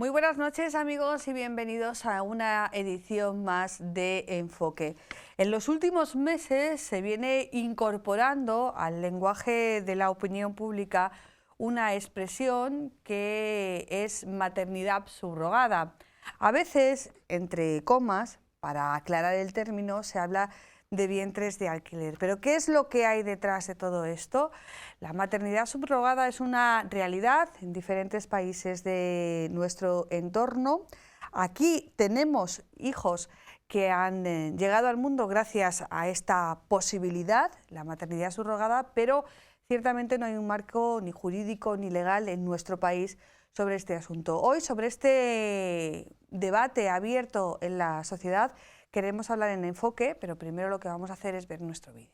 Muy buenas noches, amigos, y bienvenidos a una edición más de Enfoque. En los últimos meses se viene incorporando al lenguaje de la opinión pública una expresión que es maternidad subrogada. A veces, entre comas, para aclarar el término, se habla de vientres de alquiler. ¿Pero qué es lo que hay detrás de todo esto? La maternidad subrogada es una realidad en diferentes países de nuestro entorno. Aquí tenemos hijos que han llegado al mundo gracias a esta posibilidad, la maternidad subrogada, pero ciertamente no hay un marco ni jurídico ni legal en nuestro país sobre este asunto. Hoy, sobre este debate abierto en la sociedad, queremos hablar en Enfoque, pero primero lo que vamos a hacer es ver nuestro vídeo.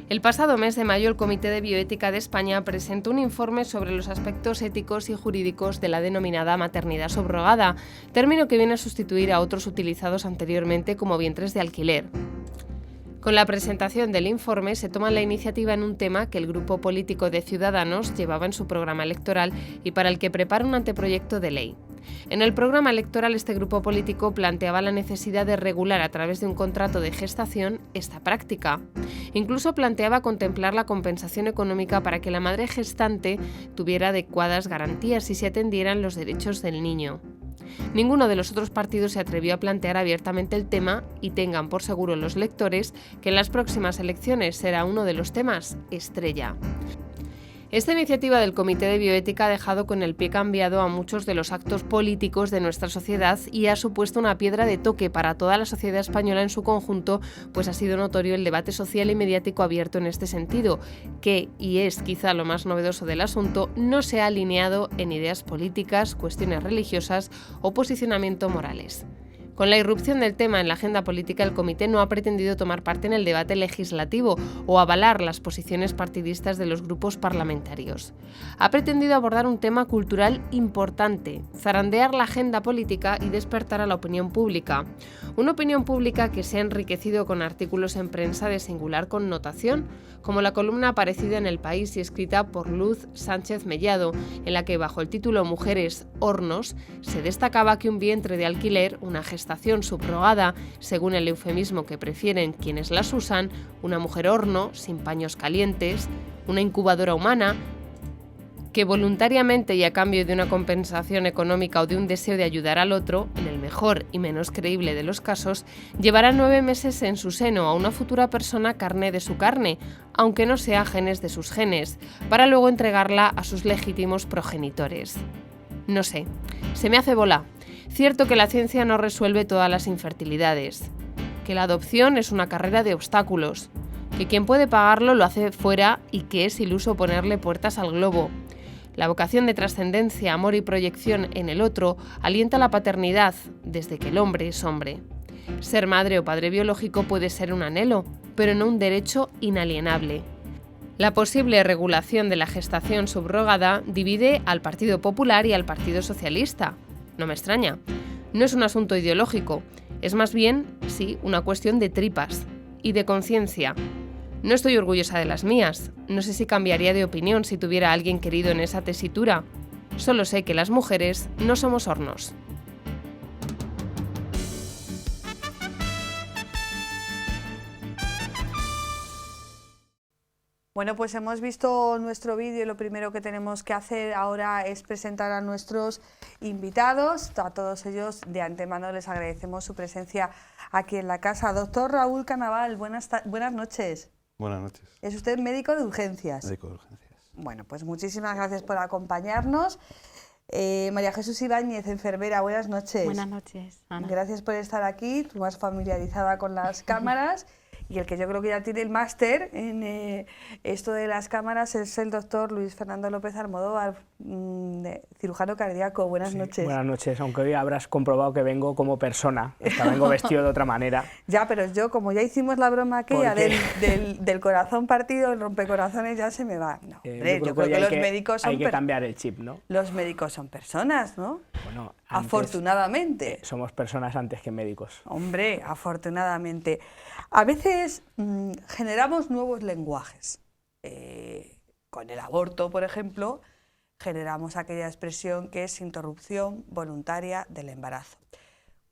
El pasado mes de mayo, el Comité de Bioética de España presentó un informe sobre los aspectos éticos y jurídicos de la denominada maternidad subrogada, término que viene a sustituir a otros utilizados anteriormente como vientres de alquiler. Con la presentación del informe se toma la iniciativa en un tema que el grupo político de Ciudadanos llevaba en su programa electoral y para el que prepara un anteproyecto de ley. En el programa electoral este grupo político planteaba la necesidad de regular a través de un contrato de gestación esta práctica. Incluso planteaba contemplar la compensación económica para que la madre gestante tuviera adecuadas garantías y se atendieran los derechos del niño. Ninguno de los otros partidos se atrevió a plantear abiertamente el tema y tengan por seguro los lectores que en las próximas elecciones será uno de los temas estrella. Esta iniciativa del Comité de Bioética ha dejado con el pie cambiado a muchos de los actos políticos de nuestra sociedad y ha supuesto una piedra de toque para toda la sociedad española en su conjunto, pues ha sido notorio el debate social y mediático abierto en este sentido, que, y es quizá lo más novedoso del asunto, no se ha alineado en ideas políticas, cuestiones religiosas o posicionamientos morales. Con la irrupción del tema en la agenda política, el Comité no ha pretendido tomar parte en el debate legislativo o avalar las posiciones partidistas de los grupos parlamentarios. Ha pretendido abordar un tema cultural importante, zarandear la agenda política y despertar a la opinión pública. Una opinión pública que se ha enriquecido con artículos en prensa de singular connotación, como la columna aparecida en El País y escrita por Luz Sánchez Mellado, en la que bajo el título Mujeres, hornos, se destacaba que un vientre de alquiler, una gestación subrogada, según el eufemismo que prefieren quienes las usan, una mujer horno, sin paños calientes, una incubadora humana, que voluntariamente y a cambio de una compensación económica o de un deseo de ayudar al otro, en el mejor y menos creíble de los casos, llevará 9 meses en su seno a una futura persona carne de su carne, aunque no sea genes de sus genes, para luego entregarla a sus legítimos progenitores. No sé, se me hace bola. Cierto que la ciencia no resuelve todas las infertilidades, que la adopción es una carrera de obstáculos, que quien puede pagarlo lo hace fuera y que es iluso ponerle puertas al globo. La vocación de trascendencia, amor y proyección en el otro alienta la paternidad desde que el hombre es hombre. Ser madre o padre biológico puede ser un anhelo, pero no un derecho inalienable. La posible regulación de la gestación subrogada divide al Partido Popular y al Partido Socialista. No me extraña. No es un asunto ideológico, es más bien, sí, una cuestión de tripas y de conciencia. No estoy orgullosa de las mías, no sé si cambiaría de opinión si tuviera a alguien querido en esa tesitura. Solo sé que las mujeres no somos hornos. Bueno, pues hemos visto nuestro vídeo y lo primero que tenemos que hacer ahora es presentar a nuestros invitados. A todos ellos de antemano les agradecemos su presencia aquí en la casa. Doctor Raúl Canaval, buenas noches. Buenas noches. ¿Es usted médico de urgencias? Médico de urgencias. Bueno, pues muchísimas gracias por acompañarnos. María Jesús Ibáñez, enfermera, buenas noches. Buenas noches, Ana. Gracias por estar aquí, tú más familiarizada con las cámaras. Y el que yo creo que ya tiene el máster en esto de las cámaras es el doctor Luis Fernando López Almodóvar, cirujano cardíaco. Buenas noches. Buenas noches, aunque hoy habrás comprobado que vengo como persona, hasta vengo vestido de otra manera. Ya, pero yo, como ya hicimos la broma aquella del corazón partido, el rompecorazones, ya se me va. No, hombre, yo creo que los médicos son... Hay que cambiar el chip, ¿no? Los médicos son personas, ¿no? Bueno, afortunadamente. Somos personas antes que médicos. Hombre, afortunadamente. A veces generamos nuevos lenguajes. Con el aborto, por ejemplo, generamos aquella expresión que es interrupción voluntaria del embarazo.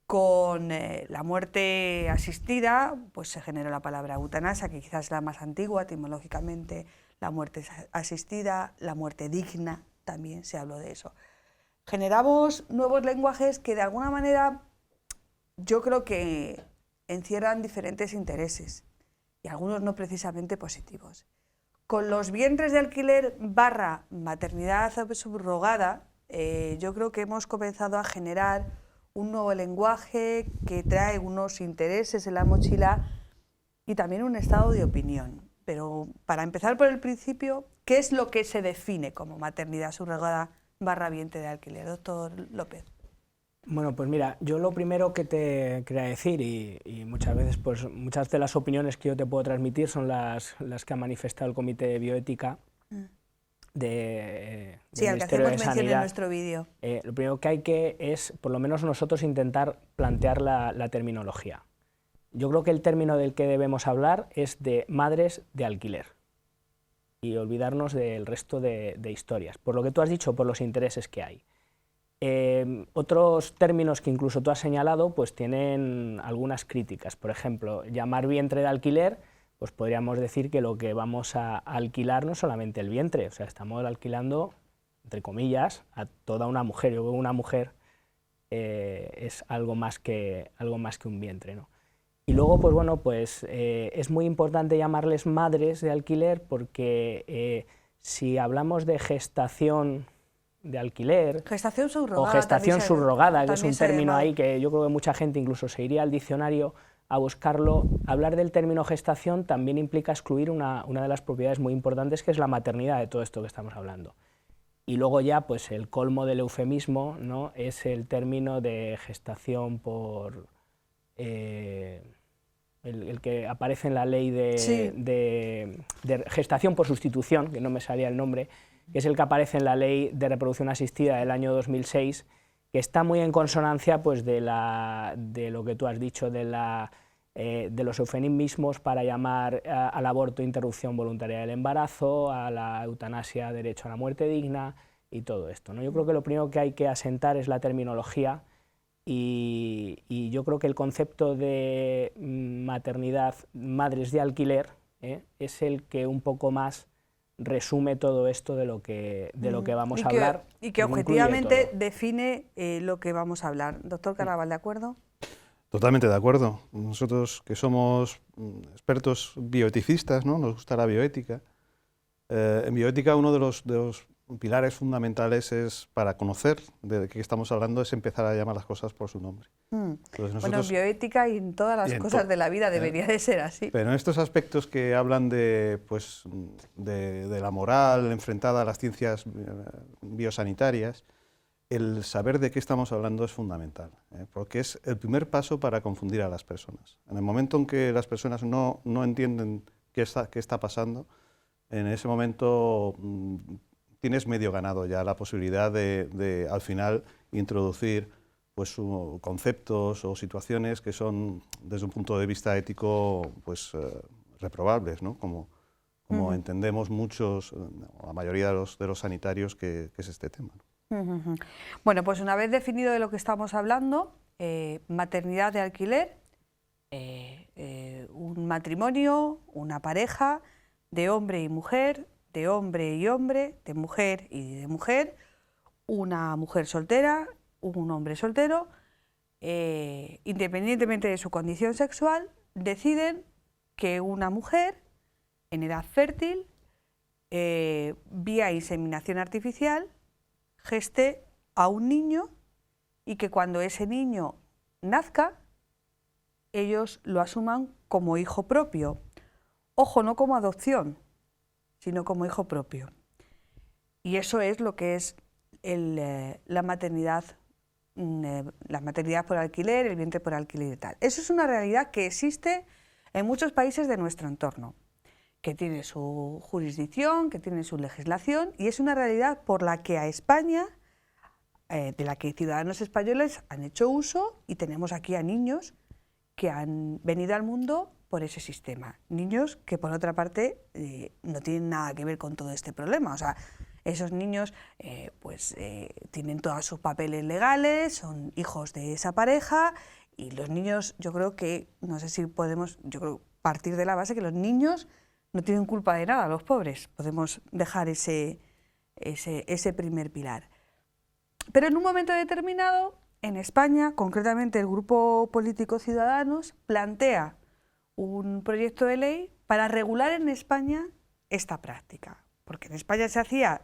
Con la muerte asistida, pues se generó la palabra eutanasia, que quizás es la más antigua etimológicamente, la muerte asistida, la muerte digna, también se habló de eso. Generamos nuevos lenguajes que de alguna manera yo creo que encierran diferentes intereses y algunos no precisamente positivos. Con los vientres de alquiler / maternidad subrogada, yo creo que hemos comenzado a generar un nuevo lenguaje que trae unos intereses en la mochila y también un estado de opinión. Pero para empezar por el principio, ¿qué es lo que se define como maternidad subrogada / vientre de alquiler, doctor López? Bueno, pues mira, yo lo primero que te quería decir, y muchas veces, pues muchas de las opiniones que yo te puedo transmitir son las que ha manifestado el Comité de Bioética del Ministerio de Sanidad. En nuestro vídeo. Lo primero que hay que es, por lo menos nosotros, intentar plantear la terminología. Yo creo que el término del que debemos hablar es de madres de alquiler y olvidarnos del resto de historias, por lo que tú has dicho, por los intereses que hay. Otros términos que incluso tú has señalado pues tienen algunas críticas. Por ejemplo, llamar vientre de alquiler, pues podríamos decir que lo que vamos a alquilar no es solamente el vientre, o sea, estamos alquilando, entre comillas, a toda una mujer. Yo creo que una mujer es algo más que un vientre, ¿no? Y luego, pues bueno, pues es muy importante llamarles madres de alquiler porque si hablamos de gestación de alquiler gestación subrogada, o gestación subrogada, que es un término ahí que yo creo que mucha gente incluso se iría al diccionario a buscarlo, hablar del término gestación también implica excluir una de las propiedades muy importantes, que es la maternidad de todo esto que estamos hablando. Y luego ya, pues el colmo del eufemismo, ¿no?, es el término de gestación por... el que aparece en la ley de gestación por sustitución, que no me salía el nombre, que es el que aparece en la ley de reproducción asistida del año 2006, que está muy en consonancia pues, de lo que tú has dicho, de los eufemismos para llamar al aborto interrupción voluntaria del embarazo, a la eutanasia derecho a la muerte digna y todo esto, ¿no? Yo creo que lo primero que hay que asentar es la terminología y yo creo que el concepto de maternidad, madres de alquiler, es el que un poco más resume todo esto de lo que vamos a hablar. Y que objetivamente define lo que vamos a hablar. Doctor Caraval, ¿de acuerdo? Totalmente de acuerdo. Nosotros que somos expertos bioeticistas, ¿no?, nos gusta la bioética. En bioética uno de los pilares fundamentales es, para conocer de qué estamos hablando, es empezar a llamar las cosas por su nombre. Entonces nosotros, bueno, bioética y en todas las cosas de la vida debería de ser así. Pero en estos aspectos que hablan de la moral enfrentada a las ciencias biosanitarias, el saber de qué estamos hablando es fundamental, porque es el primer paso para confundir a las personas. En el momento en que las personas no entienden qué está pasando, en ese momento tienes medio ganado ya la posibilidad de al final introducir pues conceptos o situaciones que son desde un punto de vista ético pues reprobables, ¿no? Como entendemos muchos, la mayoría de los sanitarios, que es este tema, ¿no? Bueno, pues una vez definido de lo que estamos hablando, maternidad de alquiler, un matrimonio, una pareja de hombre y mujer, de hombre y hombre, de mujer y de mujer, una mujer soltera, un hombre soltero, independientemente de su condición sexual, deciden que una mujer en edad fértil, vía inseminación artificial, geste a un niño y que cuando ese niño nazca, ellos lo asuman como hijo propio. Ojo, no como adopción, sino como hijo propio. Y eso es lo que es la maternidad por alquiler, el vientre por alquiler y tal. Eso es una realidad que existe en muchos países de nuestro entorno, que tiene su jurisdicción, que tiene su legislación, y es una realidad por la que a España, de la que ciudadanos españoles han hecho uso, y tenemos aquí a niños que han venido al mundo por ese sistema. Niños que, por otra parte, no tienen nada que ver con todo este problema. O sea, Esos niños tienen todos sus papeles legales, son hijos de esa pareja, y los niños, yo creo que, no sé si podemos, yo creo partir de la base que los niños no tienen culpa de nada, los pobres. Podemos dejar ese primer pilar. Pero en un momento determinado, en España, concretamente el grupo político Ciudadanos, plantea un proyecto de ley para regular en España esta práctica. Porque en España se hacía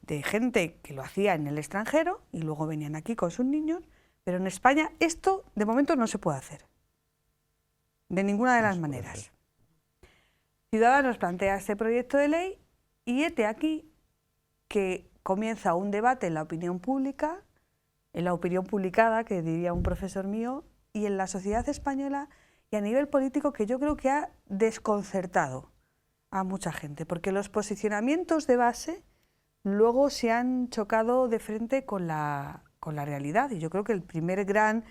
de gente que lo hacía en el extranjero y luego venían aquí con sus niños, pero en España esto de momento no se puede hacer, de ninguna de las maneras. Ciudadanos plantea este proyecto de ley y hete aquí que comienza un debate en la opinión pública, en la opinión publicada, que diría un profesor mío, y en la sociedad española y a nivel político, que yo creo que ha desconcertado a mucha gente, porque los posicionamientos de base luego se han chocado de frente con la realidad, y yo creo que el primer gran,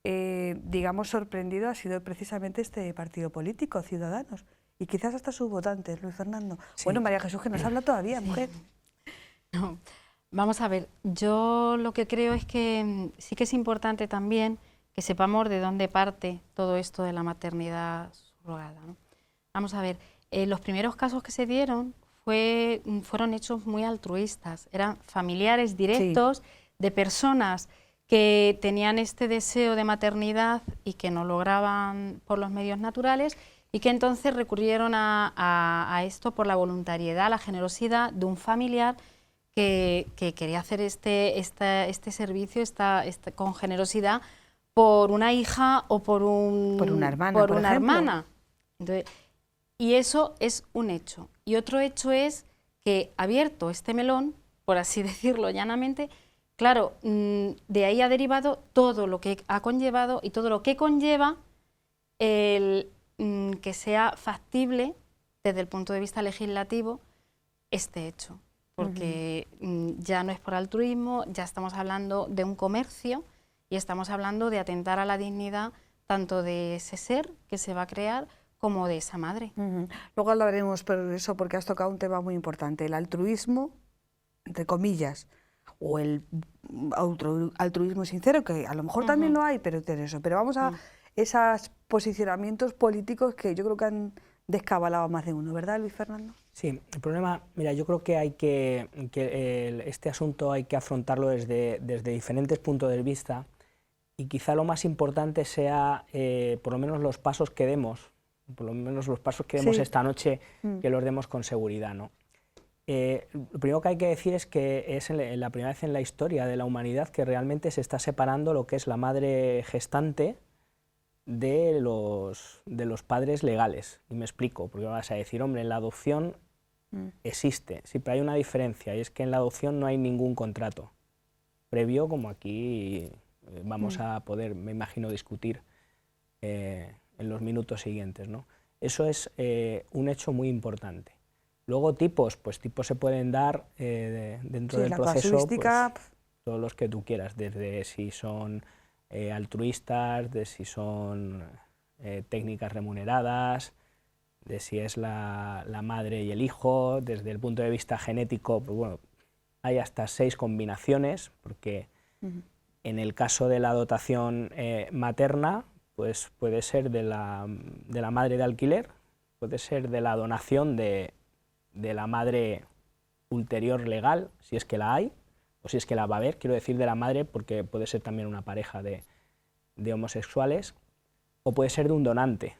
digamos, sorprendido ha sido precisamente este partido político, Ciudadanos, y quizás hasta sus votantes, Luis Fernando. Sí. Bueno, María Jesús, que nos habla todavía, mujer. No. Vamos a ver, yo lo que creo es que sí que es importante también que sepamos de dónde parte todo esto de la maternidad subrogada, ¿no? Vamos a ver, los primeros casos que se dieron fueron hechos muy altruistas, eran familiares directos de personas que tenían este deseo de maternidad y que no lograban por los medios naturales y que entonces recurrieron a esto por la voluntariedad, la generosidad de un familiar que quería hacer este servicio con generosidad por una hija o por una hermana. Entonces, y eso es un hecho. Y otro hecho es que, abierto este melón, por así decirlo llanamente, claro, de ahí ha derivado todo lo que ha conllevado y todo lo que conlleva el que sea factible desde el punto de vista legislativo este hecho. Porque ya no es por altruismo, ya estamos hablando de un comercio y estamos hablando de atentar a la dignidad tanto de ese ser que se va a crear como de esa madre. Luego hablaremos por eso, porque has tocado un tema muy importante, el altruismo, entre comillas, o el altruismo sincero, que a lo mejor también lo hay, pero eso. Pero vamos a esos posicionamientos políticos que yo creo que han descabalado más de uno, ¿verdad, Luis Fernando? Sí, el problema, mira, yo creo que este asunto hay que afrontarlo desde diferentes puntos de vista y quizá lo más importante sea por lo menos los pasos que demos, esta noche, que los demos con seguridad, ¿no? Lo primero que hay que decir es que es la primera vez en la historia de la humanidad que realmente se está separando lo que es la madre gestante de los padres legales. Y me explico, porque vas a decir, hombre, en la adopción existe, sí, pero hay una diferencia, y es que en la adopción no hay ningún contrato previo, como aquí vamos a poder, me imagino, discutir en los minutos siguientes, ¿no? Eso es un hecho muy importante. Luego tipos se pueden dar dentro del proceso, pues, todos los que tú quieras, desde si son altruistas, de si son técnicas remuneradas, de si es la madre y el hijo. Desde el punto de vista genético, pues bueno, hay hasta 6 combinaciones, porque en el caso de la dotación materna, pues puede ser de la madre de alquiler, puede ser de la donación de la madre ulterior legal, si es que la hay, o si es que la va a haber, quiero decir de la madre porque puede ser también una pareja de homosexuales, o puede ser de un donante.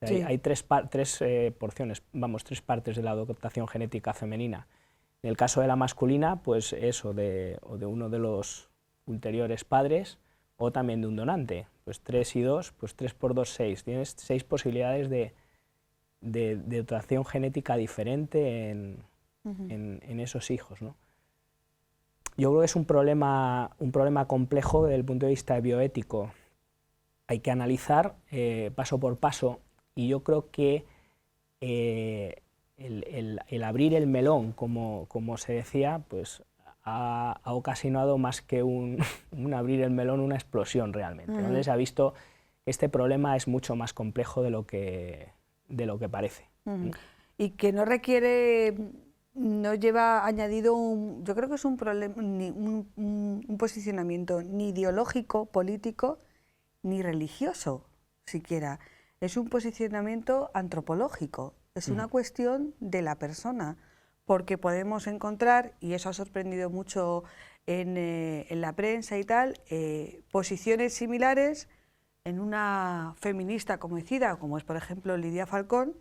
O sea, hay tres porciones, tres partes de la dotación genética femenina. En el caso de la masculina, pues eso, o de uno de los ulteriores padres, o también de un donante. Pues 3 y 2, pues 3 por 2, 6. Tienes 6 posibilidades de dotación genética diferente en esos hijos, ¿no? Yo creo que es un problema complejo desde el punto de vista bioético. Hay que analizar paso por paso, y yo creo que el abrir el melón, como se decía, pues ha ocasionado más que un abrir el melón, una explosión realmente. Donde se ha visto que este problema es mucho más complejo de lo que parece. Y que no requiere no lleva añadido, yo creo que es un problema, un posicionamiento ni ideológico, político, ni religioso siquiera. Es un posicionamiento antropológico, es una cuestión de la persona, porque podemos encontrar, y eso ha sorprendido mucho en la prensa y tal, posiciones similares en una feminista conocida, como es por ejemplo Lidia Falcón,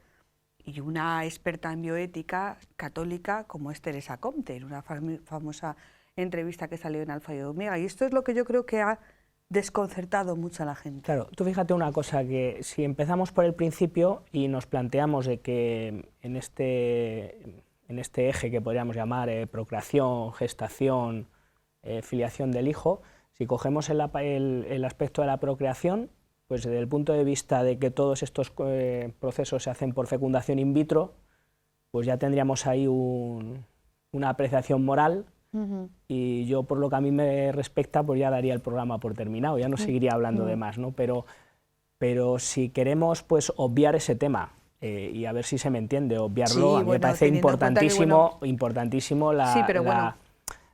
y una experta en bioética católica como es Teresa Comte, en una famosa entrevista que salió en Alfa y Omega. Y esto es lo que yo creo que ha desconcertado mucho a la gente. Claro, tú fíjate una cosa, que si empezamos por el principio y nos planteamos de que en este eje que podríamos llamar procreación, gestación, filiación del hijo, si cogemos el aspecto de la procreación, pues desde el punto de vista de que todos estos procesos se hacen por fecundación in vitro, pues ya tendríamos ahí una apreciación moral. Y yo, por lo que a mí me respecta, pues ya daría el programa por terminado, ya no seguiría hablando de más, ¿no? Pero si queremos pues obviar ese tema, y a ver si se me entiende, obviarlo, a mí me parece importantísimo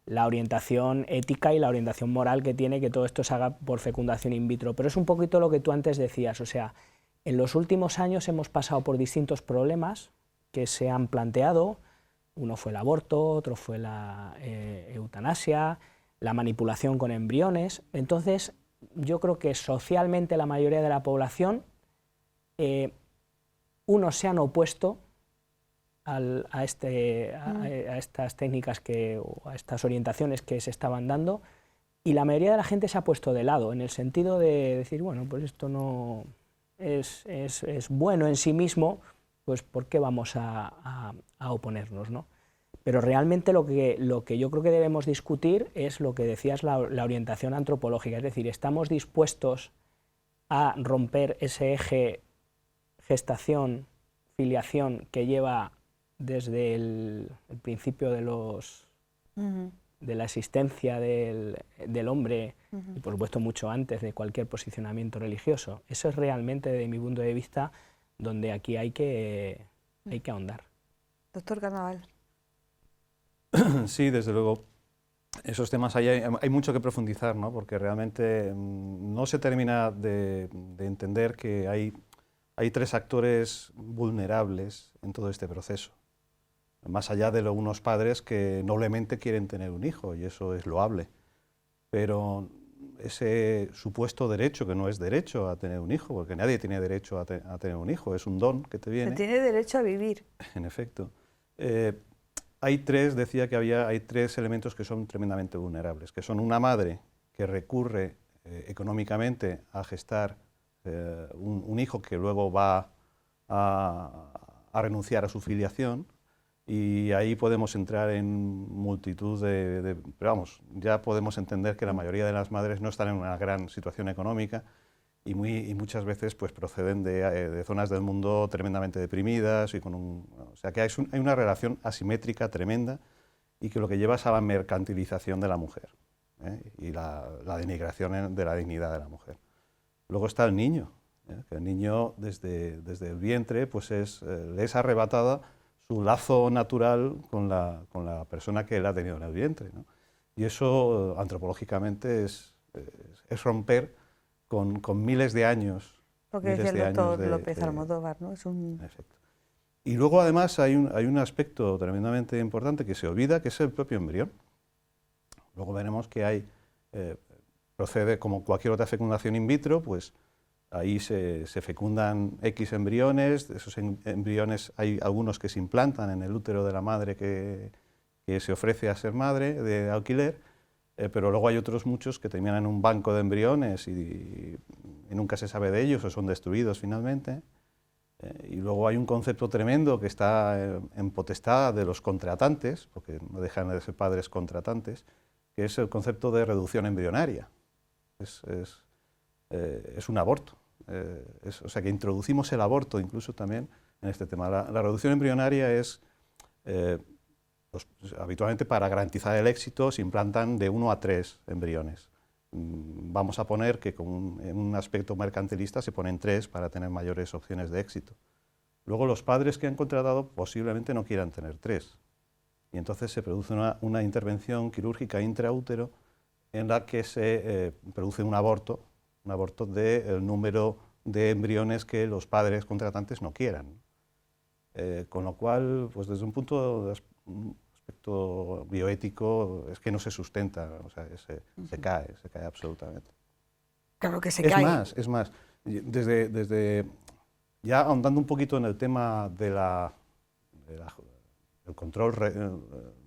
la orientación ética y la orientación moral que tiene que todo esto se haga por fecundación in vitro. Pero es un poquito lo que tú antes decías, o sea, en los últimos años hemos pasado por distintos problemas que se han planteado. Uno fue el aborto, otro fue la eutanasia, la manipulación con embriones. Entonces, yo creo que socialmente la mayoría de la población, unos se han opuesto a estas técnicas o a estas orientaciones que se estaban dando, y la mayoría de la gente se ha puesto de lado, en el sentido de decir, bueno, pues esto no es bueno en sí mismo, pues ¿por qué vamos a oponernos, ¿no? Pero realmente lo que yo creo que debemos discutir es lo que decías, la orientación antropológica, es decir, ¿estamos dispuestos a romper ese eje gestación, filiación que lleva desde el principio de la existencia del hombre, y por supuesto mucho antes de cualquier posicionamiento religioso? Eso es realmente, desde mi punto de vista, donde aquí hay que ahondar. Doctor Carnaval. Sí, desde luego. Esos temas hay mucho que profundizar, ¿no? Porque realmente no se termina de entender que hay tres actores vulnerables en todo este proceso. Más allá de unos padres que noblemente quieren tener un hijo, y eso es loable. Pero ese supuesto derecho, que no es derecho a tener un hijo, porque nadie tiene derecho a tener un hijo, es un don que te viene. Se tiene derecho a vivir. En efecto. Decía que hay tres elementos que son tremendamente vulnerables, que son una madre que recurre económicamente a gestar un hijo que luego va a renunciar a su filiación, y ahí podemos entrar en multitud pero vamos, ya podemos entender que la mayoría de las madres no están en una gran situación económica y muchas veces pues proceden de zonas del mundo tremendamente deprimidas, o sea que hay una relación asimétrica tremenda, y que lo que lleva es a la mercantilización de la mujer, y la denigración de la dignidad de la mujer. Luego está el niño, que el niño desde el vientre pues le es arrebatada su lazo natural con la persona que él ha tenido en el vientre, ¿no? Y eso antropológicamente es romper con miles de años. Lo que decía el doctor López Almodóvar, ¿no? Efecto. Y luego además hay un aspecto tremendamente importante que se olvida, que es el propio embrión. Luego veremos que procede como cualquier otra fecundación in vitro, pues ahí se fecundan X embriones. De esos embriones hay algunos que se implantan en el útero de la madre que se ofrece a ser madre de alquiler, pero luego hay otros muchos que terminan en un banco de embriones y nunca se sabe de ellos o son destruidos finalmente. Y luego hay un concepto tremendo que está en potestad de los contratantes, porque no dejan de ser padres contratantes, que es el concepto de reducción embrionaria. Es un aborto. O sea que introducimos el aborto incluso también en este tema. La reducción embrionaria es, habitualmente para garantizar el éxito se implantan de 1 a 3 embriones. Vamos a poner que en un aspecto mercantilista se ponen 3 para tener mayores opciones de éxito. Luego los padres que han contratado posiblemente no quieran tener 3. y entonces se produce una intervención quirúrgica intraútero en la que se produce un aborto del número de embriones que los padres contratantes no quieran. Con lo cual, pues desde un aspecto bioético, es que no se sustenta, o sea, se cae absolutamente. Claro que se cae. Es más, ya ahondando un poquito en el tema del control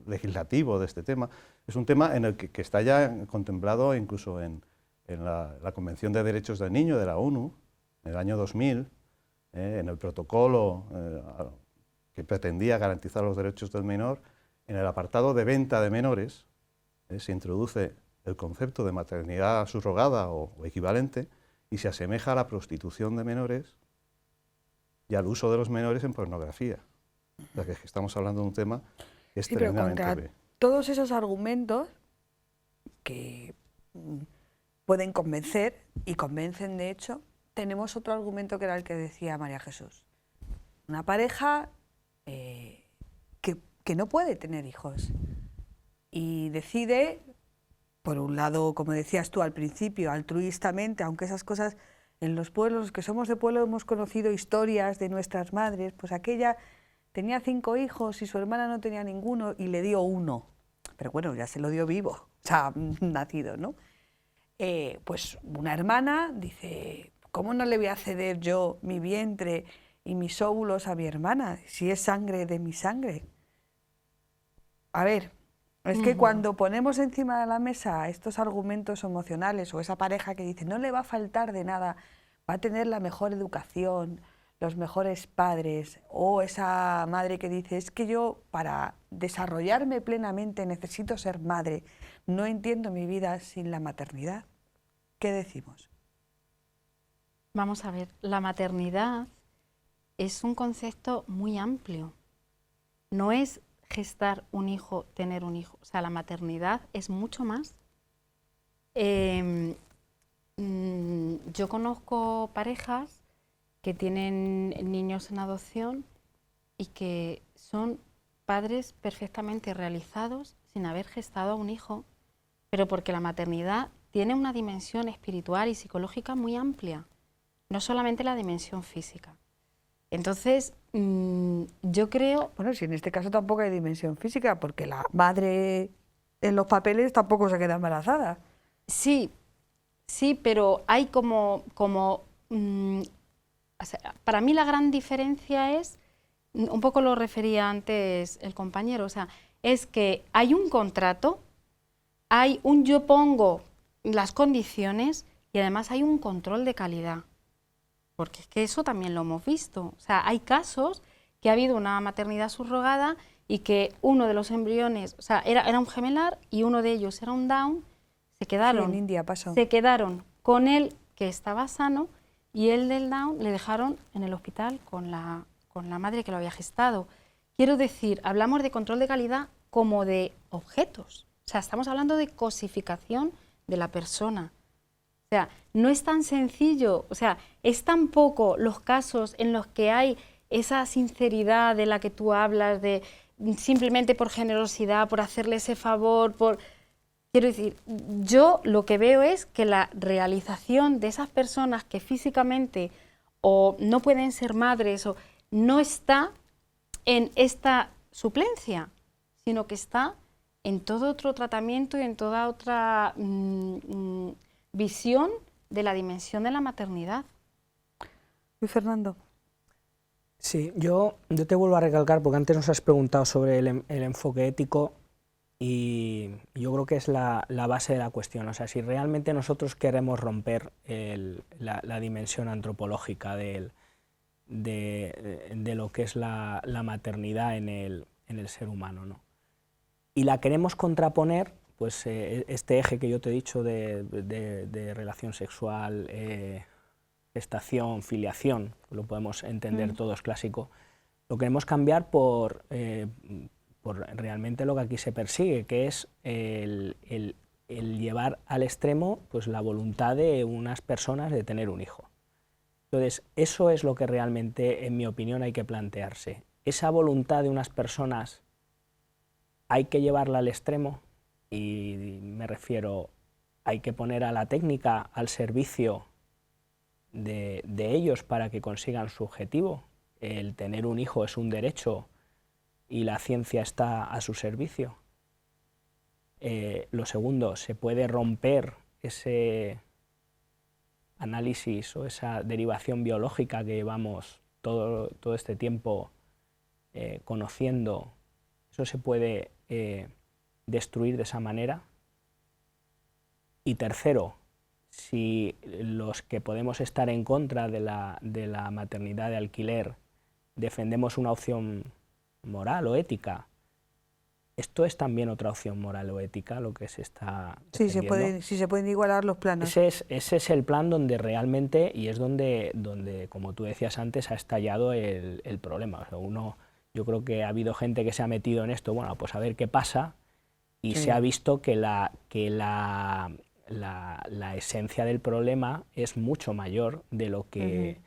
legislativo de este tema, es un tema en el que está ya contemplado incluso en la Convención de Derechos del Niño de la ONU, en el año 2000, en el protocolo que pretendía garantizar los derechos del menor. En el apartado de venta de menores se introduce el concepto de maternidad subrogada o equivalente y se asemeja a la prostitución de menores y al uso de los menores en pornografía. O sea, que estamos hablando de un tema que es tremendamente... Pero contra todos esos argumentos que pueden convencer, y convencen de hecho, tenemos otro argumento que era el que decía María Jesús. Una pareja que no puede tener hijos y decide, por un lado, como decías tú al principio, altruistamente, aunque esas cosas en los pueblos, los que somos de pueblo hemos conocido historias de nuestras madres, pues aquella tenía 5 hijos y su hermana no tenía ninguno y le dio 1, pero bueno, ya se lo dio vivo, o sea, nacido, ¿no? Pues una hermana dice, ¿cómo no le voy a ceder yo mi vientre y mis óvulos a mi hermana, si es sangre de mi sangre? A ver, es que cuando ponemos encima de la mesa estos argumentos emocionales o esa pareja que dice no le va a faltar de nada, va a tener la mejor educación, los mejores padres, o esa madre que dice es que yo para desarrollarme plenamente necesito ser madre, no entiendo mi vida sin la maternidad, ¿qué decimos? Vamos a ver, la maternidad es un concepto muy amplio, no es gestar un hijo, tener un hijo. O sea, la maternidad es mucho más. Yo conozco parejas que tienen niños en adopción y que son padres perfectamente realizados sin haber gestado a un hijo, pero porque la maternidad tiene una dimensión espiritual y psicológica muy amplia, no solamente la dimensión física. Entonces, yo creo... Bueno, si en este caso tampoco hay dimensión física, porque la madre en los papeles tampoco se queda embarazada. Sí, pero hay como o sea, para mí la gran diferencia es, un poco lo refería antes el compañero, o sea, es que hay un contrato, yo pongo las condiciones y además hay un control de calidad. Porque es que eso también lo hemos visto. O sea, hay casos que ha habido una maternidad subrogada y que uno de los embriones, o sea, era un gemelar y uno de ellos era un Down, se quedaron, sí, en India pasó. Se quedaron con el que estaba sano y el del Down le dejaron en el hospital con la madre que lo había gestado. Quiero decir, hablamos de control de calidad como de objetos. O sea, estamos hablando de cosificación de la persona. O sea, no es tan sencillo, o sea, es tan poco los casos en los que hay esa sinceridad de la que tú hablas, de simplemente por generosidad, por hacerle ese favor, Quiero decir, yo lo que veo es que la realización de esas personas que físicamente o no pueden ser madres o no está en esta suplencia, sino que está en todo otro tratamiento y en toda otra visión de la dimensión de la maternidad. Luis Fernando. Sí, yo te vuelvo a recalcar, porque antes nos has preguntado sobre el enfoque ético y yo creo que es la base de la cuestión. O sea, si realmente nosotros queremos romper la dimensión antropológica de lo que es la maternidad en el ser humano, ¿no? Y la queremos contraponer, pues este eje que yo te he dicho de relación sexual, gestación, filiación, lo podemos entender todos clásico, lo queremos cambiar por realmente lo que aquí se persigue, que es el llevar al extremo pues, la voluntad de unas personas de tener un hijo. Entonces, eso es lo que realmente, en mi opinión, hay que plantearse. Esa voluntad de unas personas hay que llevarla al extremo, y me refiero, hay que poner a la técnica al servicio de ellos para que consigan su objetivo. El tener un hijo es un derecho y la ciencia está a su servicio. Lo segundo, se puede romper ese análisis o esa derivación biológica que llevamos todo este tiempo conociendo. Eso se puede destruir de esa manera. Y tercero, si los que podemos estar en contra de la maternidad de alquiler defendemos una opción moral o ética, esto es también otra opción moral o ética, lo que se está defendiendo. Sí, se pueden igualar los planos. Ese es el plan donde realmente, y es donde, como tú decías antes, ha estallado el problema. O sea, yo creo que ha habido gente que se ha metido en esto, bueno, pues a ver qué pasa, y se ha visto que la esencia del problema es mucho mayor de lo que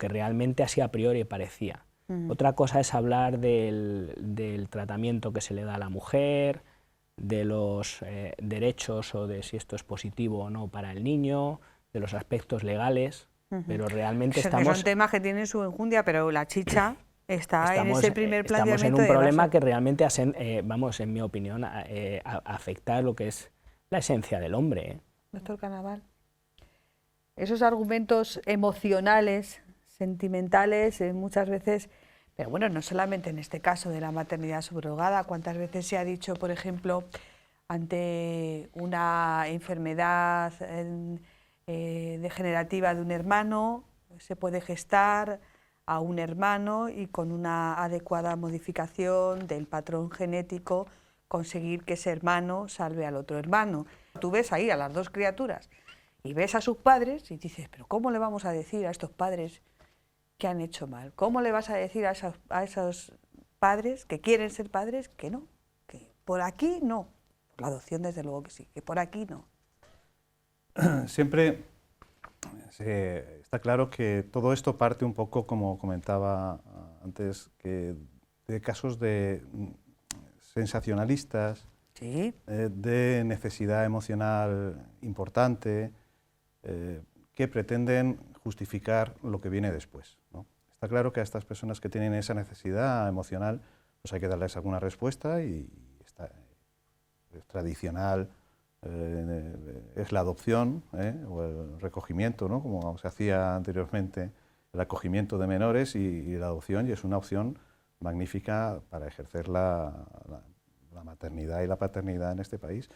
realmente así a priori parecía. Otra cosa es hablar del tratamiento que se le da a la mujer, de los derechos o de si esto es positivo o no para el niño, de los aspectos legales, pero realmente son temas que tienen su enjundia, pero la chicha está en ese primer planteamiento. Estamos en un problema que realmente, vamos, en mi opinión, afecta lo que es la esencia del hombre. Doctor Canaval, esos argumentos emocionales, sentimentales, muchas veces, pero bueno, no solamente en este caso de la maternidad subrogada, cuántas veces se ha dicho, por ejemplo, ante una enfermedad degenerativa de un hermano, se puede gestar a un hermano y con una adecuada modificación del patrón genético conseguir que ese hermano salve al otro hermano. Tú ves ahí a las dos criaturas y ves a sus padres y dices, pero ¿cómo le vamos a decir a estos padres que han hecho mal? ¿Cómo le vas a decir a esos padres que quieren ser padres que no? Que por aquí no. Por la adopción desde luego que sí, que por aquí no. Siempre está claro que todo esto parte un poco, como comentaba antes, de casos de sensacionalistas, ¿sí? De necesidad emocional importante, que pretenden justificar lo que viene después, ¿no? Está claro que a estas personas que tienen esa necesidad emocional, pues hay que darles alguna respuesta, y es tradicional, es la adopción, o el recogimiento, ¿no? Como se hacía anteriormente, el acogimiento de menores y la adopción, y es una opción magnífica para ejercer la maternidad y la paternidad en este país,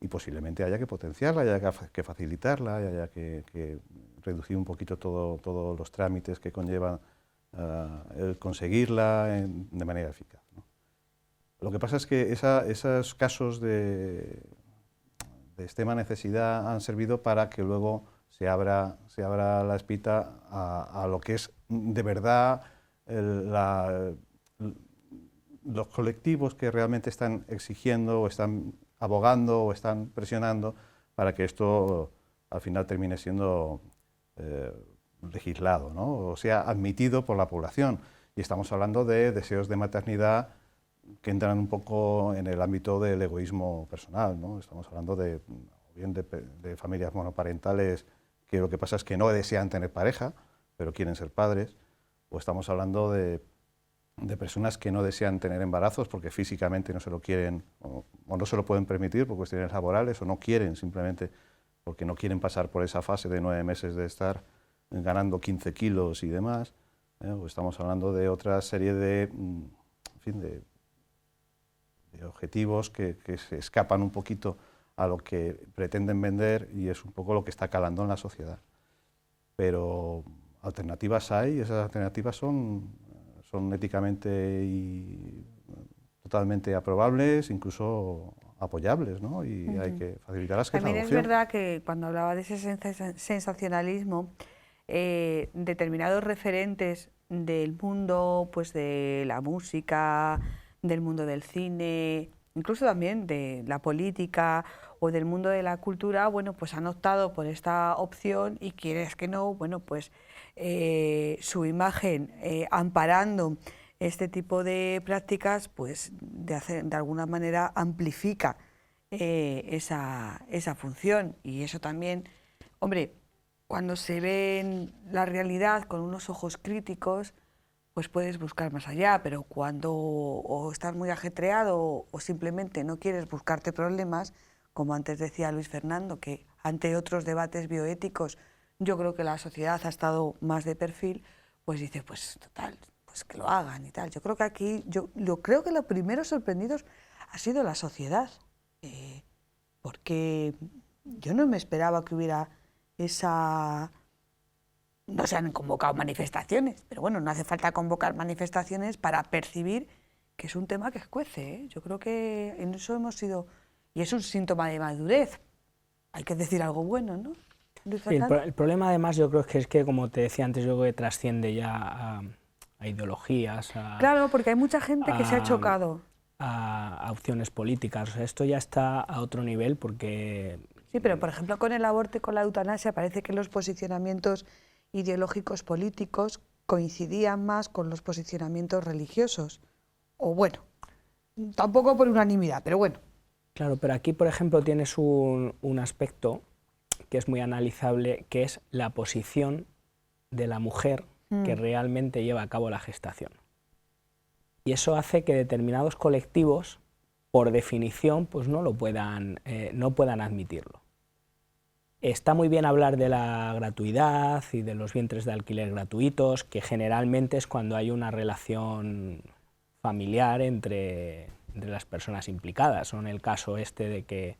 y posiblemente haya que potenciarla, haya que facilitarla, haya que reducir un poquito todos los trámites que conllevan el conseguirla de manera eficaz, ¿no? Lo que pasa es que esos casos de extrema necesidad han servido para que luego se abra la espita a lo que es de verdad los colectivos que realmente están exigiendo o están abogando o están presionando para que esto al final termine siendo legislado, ¿no? O sea, admitido por la población. Y estamos hablando de deseos de maternidad que entran un poco en el ámbito del egoísmo personal, ¿no? Estamos hablando de familias monoparentales que lo que pasa es que no desean tener pareja, pero quieren ser padres, o estamos hablando de personas que no desean tener embarazos porque físicamente no se lo quieren o no se lo pueden permitir por cuestiones laborales, o no quieren simplemente porque no quieren pasar por esa fase de 9 meses de estar ganando 15 kilos y demás, o estamos hablando de otra serie de objetivos que se escapan un poquito a lo que pretenden vender, y es un poco lo que está calando en la sociedad. Pero alternativas hay, y esas alternativas son éticamente y totalmente aprobables, incluso apoyables, ¿no? Y hay que facilitarlas. También es verdad que cuando hablaba de ese sensacionalismo, determinados referentes del mundo, pues de la música, del mundo del cine, incluso también de la política o del mundo de la cultura, bueno, pues han optado por esta opción, y quieres que no, bueno, pues su imagen amparando este tipo de prácticas, pues de alguna manera amplifica esa función. Y eso también, hombre, cuando se ve la realidad con unos ojos críticos, pues puedes buscar más allá, pero cuando o estás muy ajetreado o simplemente no quieres buscarte problemas, como antes decía Luis Fernando, que ante otros debates bioéticos yo creo que la sociedad ha estado más de perfil, pues dices, pues total, pues que lo hagan y tal. Yo creo que aquí, yo creo que los primeros sorprendidos ha sido la sociedad, porque yo no me esperaba que hubiera esa... No se han convocado manifestaciones, pero bueno, no hace falta convocar manifestaciones para percibir que es un tema que escuece, ¿eh? Yo creo que en eso hemos sido... Y es un síntoma de madurez. Hay que decir algo bueno, ¿no? Sí, el problema además yo creo que es que, como te decía antes, yo creo que trasciende ya a ideologías, claro, porque hay mucha gente que se ha chocado. A opciones políticas. O sea, esto ya está a otro nivel porque... Sí, pero por ejemplo con el aborto y con la eutanasia parece que los posicionamientos ideológicos políticos coincidían más con los posicionamientos religiosos. O bueno, tampoco por unanimidad, pero bueno. Claro, pero aquí, por ejemplo, tienes un aspecto que es muy analizable, que es la posición de la mujer que realmente lleva a cabo la gestación. Y eso hace que determinados colectivos, por definición, pues no puedan admitirlo. Está muy bien hablar de la gratuidad y de los vientres de alquiler gratuitos, que generalmente es cuando hay una relación familiar entre las personas implicadas. O en el caso este de que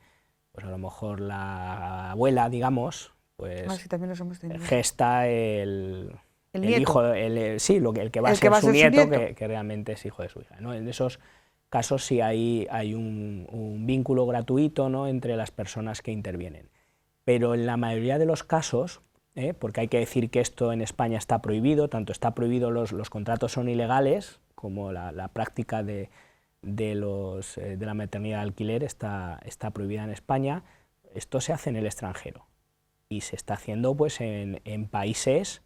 pues a lo mejor la abuela, digamos, pues sí, también los hemos tenido. Gesta el nieto. Hijo, el que va a ser su nieto, que realmente es hijo de su hija, ¿no? En esos casos sí hay un vínculo gratuito, ¿no?, entre las personas que intervienen. Pero en la mayoría de los casos, porque hay que decir que esto en España está prohibido, tanto está prohibido, los contratos son ilegales, como la práctica de la maternidad de alquiler está prohibida en España. Esto se hace en el extranjero y se está haciendo pues en países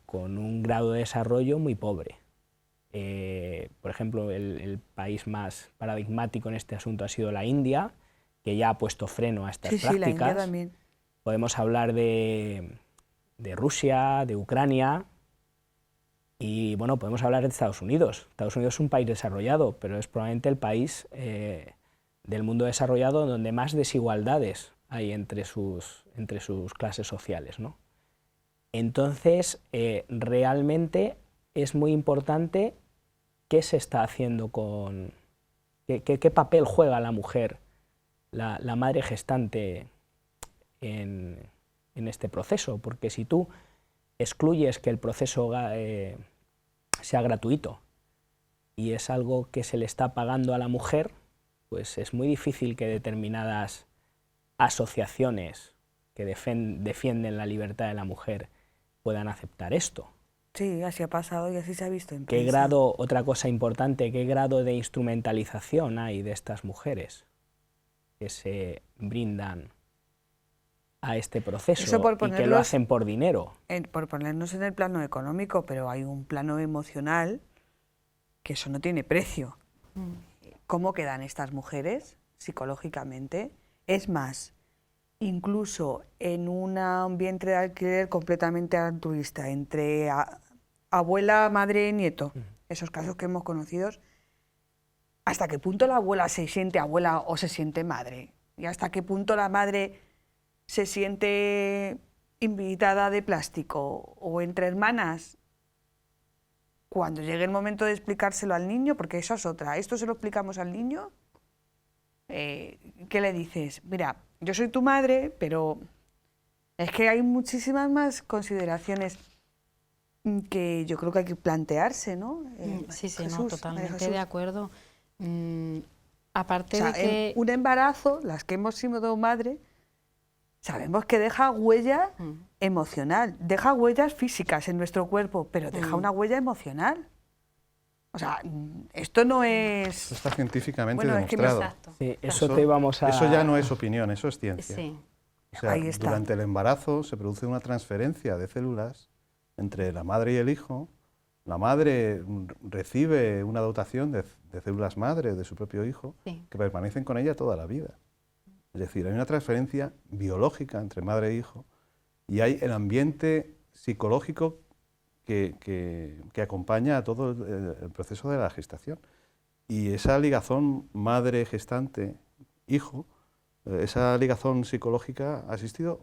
con un grado de desarrollo muy pobre. Por ejemplo, el país más paradigmático en este asunto ha sido la India, que ya ha puesto freno a estas prácticas. Sí, la India también. Podemos hablar de Rusia, de Ucrania, y bueno, podemos hablar de Estados Unidos. Estados Unidos es un país desarrollado, pero es probablemente el país del mundo desarrollado donde más desigualdades hay entre sus clases sociales, ¿no? Entonces, realmente es muy importante qué se está haciendo qué papel juega la mujer, la madre gestante en este proceso, porque si tú excluyes que el proceso sea gratuito y es algo que se le está pagando a la mujer, pues es muy difícil que determinadas asociaciones que defienden la libertad de la mujer puedan aceptar esto. Sí, así ha pasado y así se ha visto en prensa. Otra cosa importante, ¿qué grado de instrumentalización hay de estas mujeres que se brindan a este proceso y que lo hacen por dinero? Por ponernos en el plano económico, pero hay un plano emocional que eso no tiene precio. ¿Cómo quedan estas mujeres psicológicamente? Es más, incluso en un vientre de alquiler completamente altruista, entre abuela, madre, nieto, esos casos que hemos conocido, ¿hasta qué punto la abuela se siente abuela o se siente madre? ¿Y hasta qué punto la madre se siente invitada de plástico? ¿O entre hermanas? Cuando llegue el momento de explicárselo al niño, porque esa es otra, ¿esto se lo explicamos al niño? ¿Qué le dices? Mira, yo soy tu madre, pero es que hay muchísimas más consideraciones que yo creo que hay que plantearse, ¿no? Sí, no, totalmente de acuerdo. Aparte de que un embarazo, las que hemos sido madre, sabemos que deja huella emocional, deja huellas físicas en nuestro cuerpo, pero deja una huella emocional. O sea, esto no es... Esto está científicamente demostrado. Sí, eso ya no es opinión, eso es ciencia. Sí. O sea, durante el embarazo se produce una transferencia de células entre la madre y el hijo La madre recibe una dotación de células madre de su propio hijo Sí. que permanecen con ella toda la vida. Es decir, hay una transferencia biológica entre madre e hijo y hay el ambiente psicológico que acompaña a todo el proceso de la gestación. Y esa ligazón madre-gestante-hijo, esa ligazón psicológica ha existido,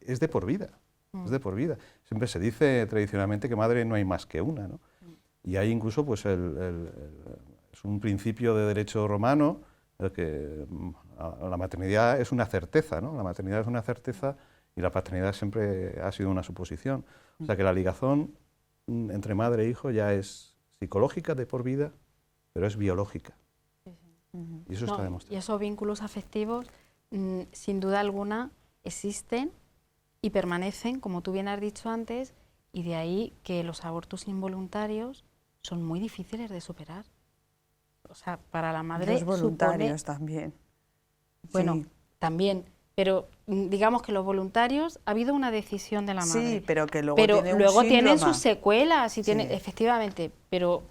es de por vida. Es de por vida. Siempre se dice tradicionalmente que madre no hay más que una, ¿no? Y hay incluso, pues, es un principio de derecho romano, el que la maternidad es una certeza, ¿no? La maternidad es una certeza y la paternidad siempre ha sido una suposición. O sea que la ligazón entre madre e hijo ya es psicológica de por vida, pero es biológica. Y eso está demostrado. Y esos vínculos afectivos, sin duda alguna, existen y permanecen, como tú bien has dicho antes, y de ahí que los abortos involuntarios son muy difíciles de superar. O sea, para la madre Los voluntarios supone, también. bueno, Sí. también, pero digamos que los voluntarios ha habido una decisión de la madre. Sí, pero que luego pero tiene un luego tienen síndrome. sus secuelas y Sí. efectivamente, pero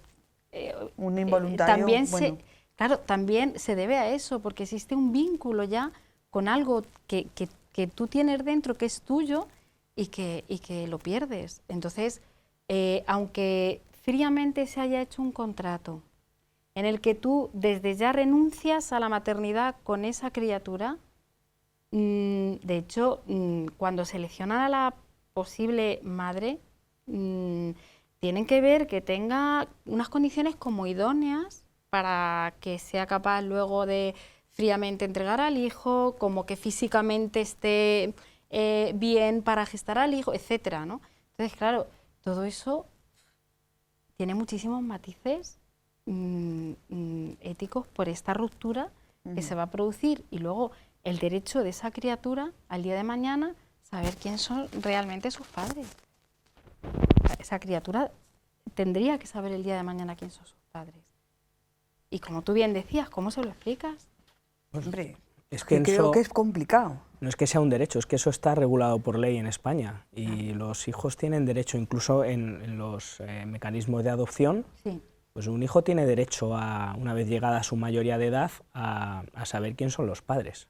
Un involuntario, también bueno. claro, también se debe a eso, porque existe un vínculo ya con algo que tú tienes dentro, que es tuyo y que lo pierdes. Entonces, aunque fríamente se haya hecho un contrato en el que tú desde ya renuncias a la maternidad con esa criatura, de hecho, cuando seleccionan a la posible madre, tienen que ver que tenga unas condiciones como idóneas para que sea capaz luego de fríamente entregar al hijo, como que físicamente esté bien para gestar al hijo, etcétera, ¿no? Entonces, claro, todo eso tiene muchísimos matices éticos por esta ruptura que se va a producir y luego el derecho de esa criatura al día de mañana saber quién son realmente sus padres. Esa criatura tendría que saber el día de mañana quién son sus padres. Y como tú bien decías, ¿cómo se lo explicas? Hombre, Es que creo que es complicado. no es que sea un derecho, es que eso está regulado por ley en España y los hijos tienen derecho, incluso en los mecanismos de adopción, Sí. pues un hijo tiene derecho, una vez llegada a su mayoría de edad, a saber quién son los padres.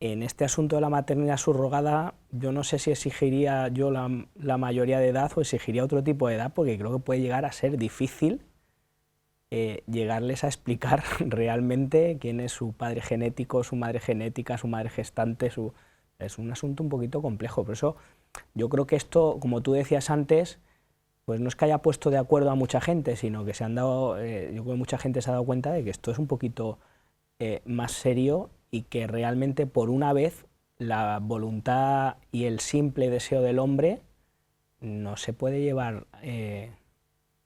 En este asunto de la maternidad subrogada, yo no sé si exigiría yo la mayoría de edad o exigiría otro tipo de edad, porque creo que puede llegar a ser difícil llegarles a explicar realmente quién es su padre genético, su madre genética, su madre gestante. Es un asunto un poquito complejo. Por eso yo creo que esto, como tú decías antes, pues no es que haya puesto de acuerdo a mucha gente, sino que se han dado, yo creo que mucha gente se ha dado cuenta de que esto es un poquito más serio y que realmente por una vez la voluntad y el simple deseo del hombre no se puede llevar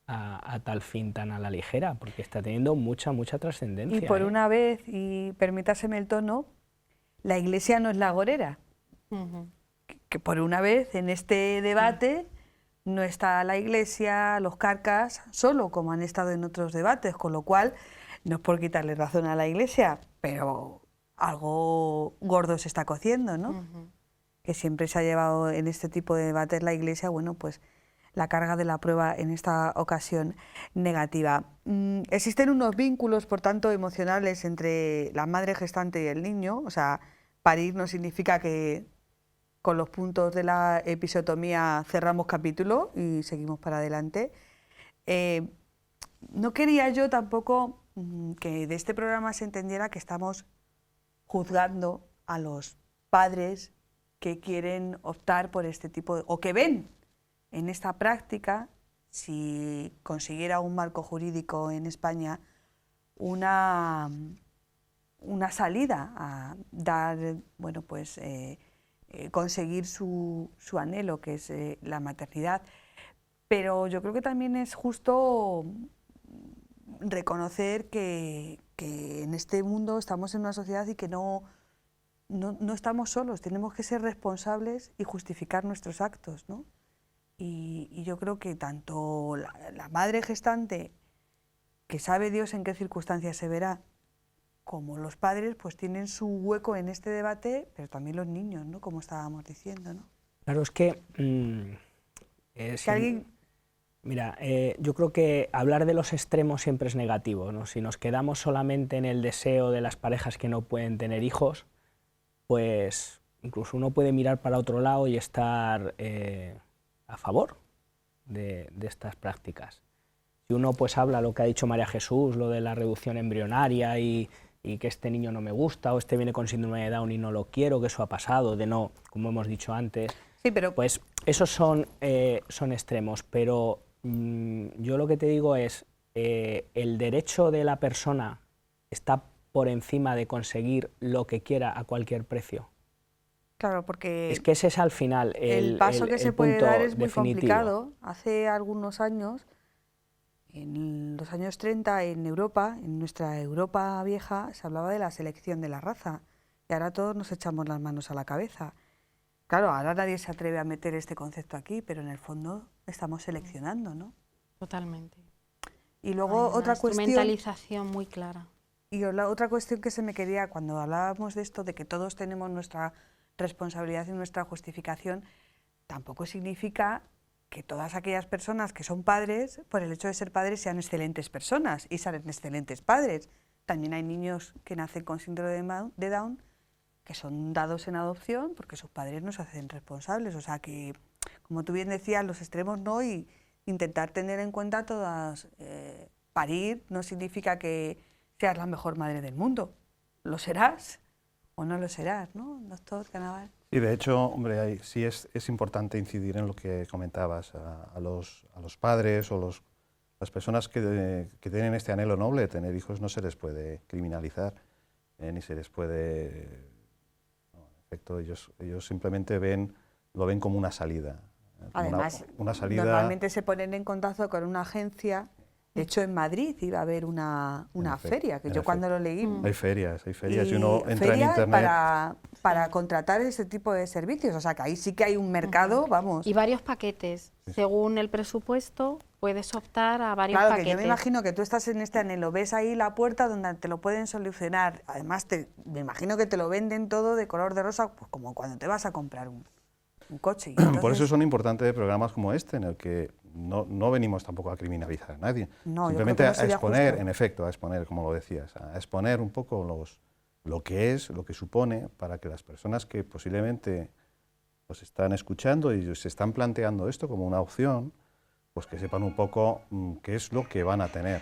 a tal fin tan a la ligera, porque está teniendo mucha trascendencia. Y por una vez, y permítaseme el tono, la Iglesia no es la agorera. Que por una vez en este debate no está la Iglesia, los carcas, solo como han estado en otros debates, con lo cual no es por quitarle razón a la Iglesia, pero algo gordo se está cociendo, ¿no? Que siempre se ha llevado en este tipo de debates la Iglesia, bueno, pues la carga de la prueba en esta ocasión negativa. Existen unos vínculos, por tanto, emocionales entre la madre gestante y el niño. O sea, parir no significa que con los puntos de la episiotomía cerramos capítulo y seguimos para adelante. No quería yo tampoco que de este programa se entendiera que estamos juzgando a los padres que quieren optar por este tipo o que ven en esta práctica, si consiguiera un marco jurídico en España, una salida a dar, bueno, pues conseguir su anhelo, que es la maternidad. Pero yo creo que también es justo reconocer que en este mundo estamos en una sociedad y que no estamos solos, tenemos que ser responsables y justificar nuestros actos, ¿no? Y yo creo que tanto la madre gestante, que sabe Dios en qué circunstancias se verá, como los padres, pues tienen su hueco en este debate, pero también los niños, ¿no? Como estábamos diciendo, ¿no? Claro, es que... Que alguien... Mira, yo creo que hablar de los extremos siempre es negativo, ¿no? Si nos quedamos solamente en el deseo de las parejas que no pueden tener hijos, pues incluso uno puede mirar para otro lado y estar a favor de estas prácticas. Si uno pues habla lo que ha dicho María Jesús, lo de la reducción embrionaria y que este niño no me gusta, o este viene con síndrome de Down y no lo quiero, que eso ha pasado, de no, como hemos dicho antes, sí, pero pues esos son extremos, pero yo lo que te digo es, el derecho de la persona está por encima de conseguir lo que quiera a cualquier precio. claro, porque Es que ese es al final el paso que se puede dar es muy definitivo. complicado. Hace algunos años, en los años 30, en Europa, en nuestra Europa vieja, se hablaba de la selección de la raza. Y ahora todos nos echamos las manos a la cabeza. Claro, ahora nadie se atreve a meter este concepto aquí, pero en el fondo estamos seleccionando, ¿no? Totalmente. Y luego Hay otra una cuestión... instrumentalización muy clara. Y la otra cuestión que se me quería, cuando hablábamos de esto, de que todos tenemos nuestra responsabilidad y nuestra justificación, tampoco significa que todas aquellas personas que son padres, por el hecho de ser padres, sean excelentes personas y sean excelentes padres. También hay niños que nacen con síndrome de Down que son dados en adopción porque sus padres no se hacen responsables. O sea que, como tú bien decías, los extremos no, y intentar tener en cuenta todas... parir no significa que seas la mejor madre del mundo. Lo serás o no lo serás, ¿no, doctor Canaval? Y de hecho, hombre, sí es importante incidir en lo que comentabas, a los padres o las personas que tienen este anhelo noble de tener hijos, no se les puede criminalizar, ni se les puede... No, en efecto, ellos simplemente lo ven como una salida. Además, una salida... normalmente se ponen en contacto con una agencia. De hecho, en Madrid iba a haber una feria, que yo cuando lo leí... Hay ferias, y uno entra en feria internet... para contratar ese tipo de servicios, o sea que ahí sí que hay un mercado, vamos. Y varios paquetes. Según el presupuesto, puedes optar a varios claro, paquetes. Que yo me imagino que tú estás en este anhelo, ves ahí la puerta donde te lo pueden solucionar. Además, me imagino que te lo venden todo de color de rosa, pues como cuando te vas a comprar un coche. Y entonces... Por eso son importantes programas como este, en el que no venimos tampoco a criminalizar a nadie, no, simplemente no a exponer, justo. en efecto, a exponer, como lo decías, a exponer un poco lo que supone, para que las personas que posiblemente pues están escuchando y se están planteando esto como una opción, pues que sepan un poco qué es lo que van a tener,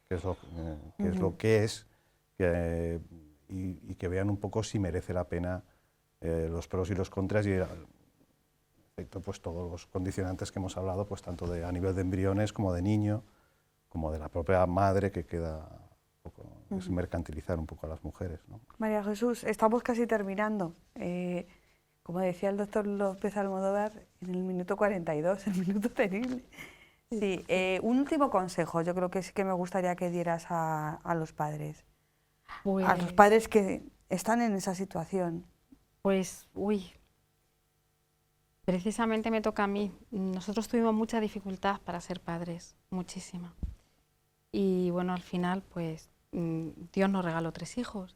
qué es lo que es, y que vean un poco si merece la pena los pros y los contras, y pues todos los condicionantes que hemos hablado, pues tanto a nivel de embriones como de niño, como de la propia madre, que queda un poco, es mercantilizar un poco a las mujeres, ¿no? María Jesús, estamos casi terminando. Como decía el doctor López Almodóvar, en el minuto 42, el minuto terrible. Sí, un último consejo, yo creo que sí que me gustaría que dieras a los padres. Pues, a los padres que están en esa situación. Pues, precisamente me toca a mí. Nosotros tuvimos mucha dificultad para ser padres, muchísima. Y bueno, al final, pues, Dios nos regaló 3 hijos.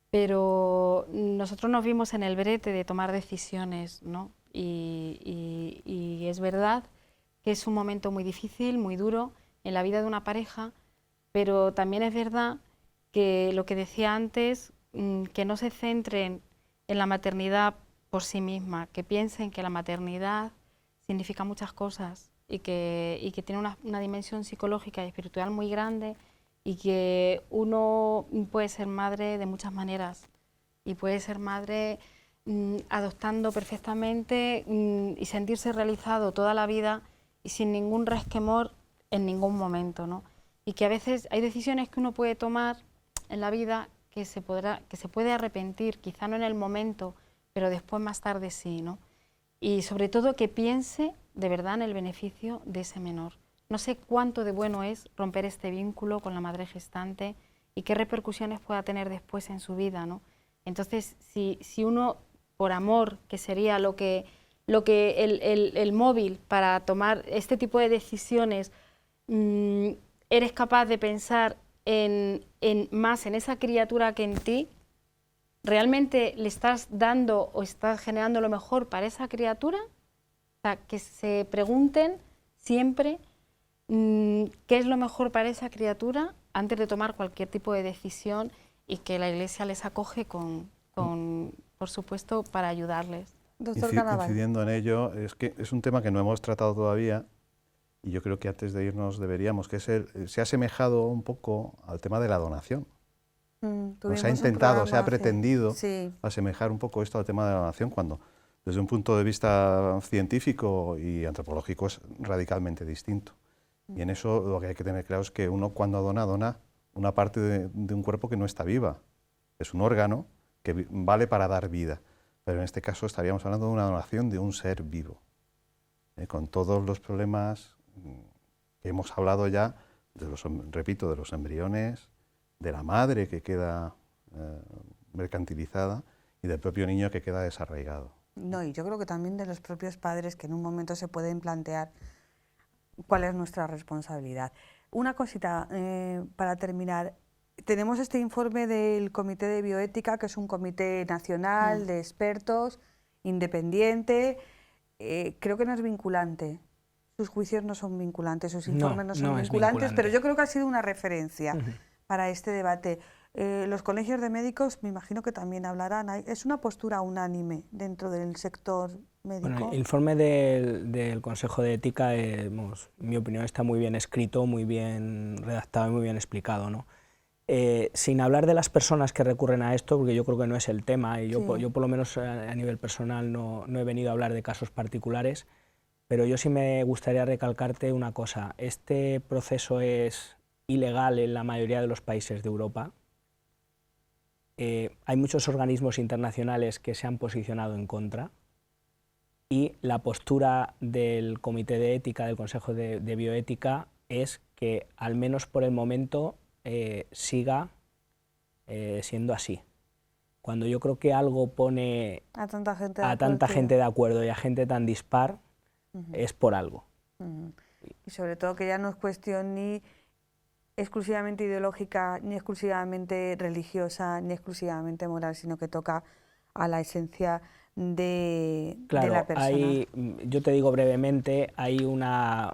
Pero nosotros nos vimos en el brete de tomar decisiones, ¿no? Y es verdad que es un momento muy difícil, muy duro en la vida de una pareja, pero también es verdad que lo que decía antes, que no se centren en la maternidad por sí misma, que piensen que la maternidad significa muchas cosas y que tiene una dimensión psicológica y espiritual muy grande, y que uno puede ser madre de muchas maneras y puede ser madre adoptando perfectamente y sentirse realizado toda la vida y sin ningún resquemor en ningún momento, ¿no? Y que a veces hay decisiones que uno puede tomar en la vida que se puede arrepentir, quizá no en el momento, pero después más tarde sí, ¿no? Y sobre todo que piense de verdad en el beneficio de ese menor. No sé cuánto de bueno es romper este vínculo con la madre gestante y qué repercusiones pueda tener después en su vida, ¿no? Entonces, si uno, por amor, que sería lo que el móvil para tomar este tipo de decisiones, eres capaz de pensar más en esa criatura que en ti, ¿realmente le estás dando o estás generando lo mejor para esa criatura? O sea, que se pregunten siempre qué es lo mejor para esa criatura antes de tomar cualquier tipo de decisión, y que la Iglesia les acoge por supuesto, para ayudarles. Doctor Canaval. Incidiendo en ello, es que es un tema que no hemos tratado todavía, y yo creo que antes de irnos deberíamos, que se ha asemejado un poco al tema de la donación. Se ha intentado, se ha pretendido asemejar un poco esto al tema de la donación, cuando desde un punto de vista científico y antropológico es radicalmente distinto. Y en eso lo que hay que tener claro es que uno, cuando dona una parte de un cuerpo que no está viva. Es un órgano que vale para dar vida, pero en este caso estaríamos hablando de una donación de un ser vivo, con todos los problemas que hemos hablado ya, repito, de los embriones, de la madre que queda mercantilizada y del propio niño que queda desarraigado. No, y yo creo que también de los propios padres, que en un momento se pueden plantear cuál es nuestra responsabilidad. Una cosita para terminar. Tenemos este informe del Comité de Bioética, que es un comité nacional de expertos, independiente. Creo que no es vinculante. Sus juicios no son vinculantes, sus informes no son vinculantes, pero yo creo que ha sido una referencia para este debate. Los colegios de médicos me imagino que también hablarán. ¿Es una postura unánime dentro del sector médico? Bueno, el informe del Consejo de Ética, en mi opinión, está muy bien escrito, muy bien redactado y muy bien explicado, ¿no? Sin hablar de las personas que recurren a esto, porque yo creo que no es el tema, y yo por lo menos a nivel personal no he venido a hablar de casos particulares, pero yo sí me gustaría recalcarte una cosa. Este proceso es ilegal en la mayoría de los países de Europa. Hay muchos organismos internacionales que se han posicionado en contra, y la postura del Comité de Ética, del Consejo de Bioética, es que al menos por el momento siga siendo así. Cuando yo creo que algo pone a tanta gente de acuerdo y a gente tan dispar, es por algo. Y sobre todo que ya no es cuestión ni exclusivamente ideológica, ni exclusivamente religiosa, ni exclusivamente moral, sino que toca a la esencia de la persona. Yo te digo brevemente, hay una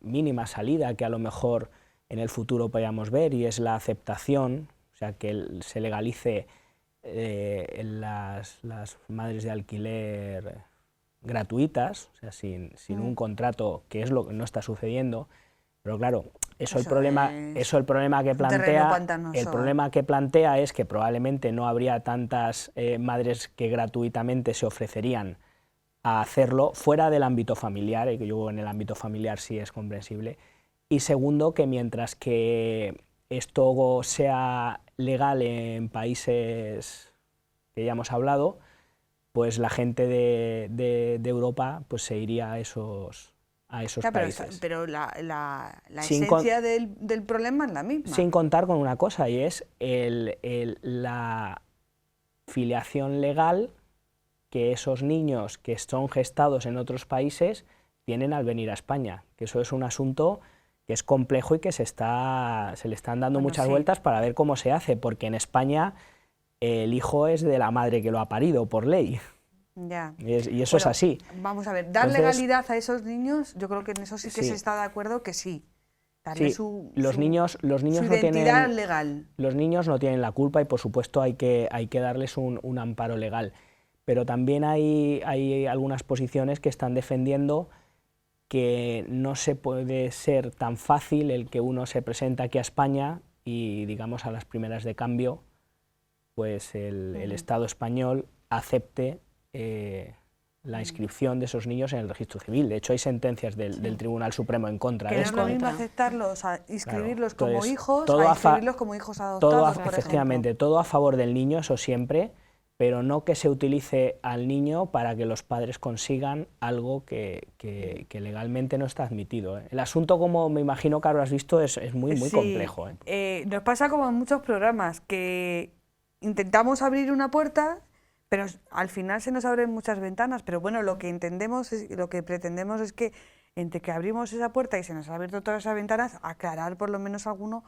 mínima salida que a lo mejor en el futuro podamos ver, y es la aceptación, o sea, que se legalice las madres de alquiler gratuitas, o sea, sin un contrato, que es lo que no está sucediendo. Pero claro, el problema que plantea es que probablemente no habría tantas madres que gratuitamente se ofrecerían a hacerlo fuera del ámbito familiar, y que yo en el ámbito familiar sí es comprensible. Y segundo, que mientras que esto sea legal en países que ya hemos hablado, pues la gente de Europa pues se iría a esos países. Pero la esencia del problema es la misma. Sin contar con una cosa, y es la filiación legal que esos niños que son gestados en otros países tienen al venir a España, que eso es un asunto que es complejo y que se le están dando muchas vueltas para ver cómo se hace, porque en España el hijo es de la madre que lo ha parido, por ley. Ya. Y eso es así. Vamos a ver, dar legalidad a esos niños, yo creo que en eso sí que se está de acuerdo que sí. Darle los niños su no identidad tienen, legal. Los niños no tienen la culpa, y por supuesto hay que darles un amparo legal. Pero también hay algunas posiciones que están defendiendo que no se puede ser tan fácil el que uno se presenta aquí a España y, digamos, a las primeras de cambio, pues el Estado español acepte la inscripción de esos niños en el registro civil. De hecho, hay sentencias del Tribunal Supremo en contra de esto. Que no es lo mismo aceptarlos, inscribirlos como hijos, a inscribirlos como hijos adoptados, efectivamente, todo a favor del niño, eso siempre, pero no que se utilice al niño para que los padres consigan algo que legalmente no está admitido. El asunto, como me imagino que habrás visto, es muy complejo. Nos pasa como en muchos programas, que intentamos abrir una puerta, pero al final se nos abren muchas ventanas. Pero bueno, lo que pretendemos es que entre que abrimos esa puerta y se nos han abierto todas esas ventanas, aclarar por lo menos alguno,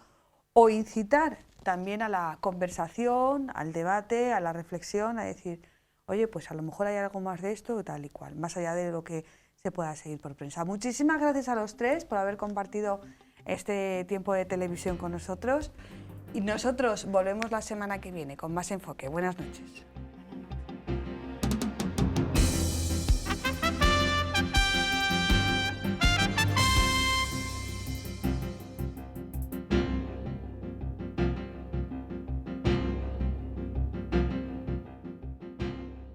o incitar también a la conversación, al debate, a la reflexión, a decir, oye, pues a lo mejor hay algo más de esto, tal y cual, más allá de lo que se pueda seguir por prensa. Muchísimas gracias a los tres por haber compartido este tiempo de televisión con nosotros y nosotros volvemos la semana que viene con más enfoque. Buenas noches.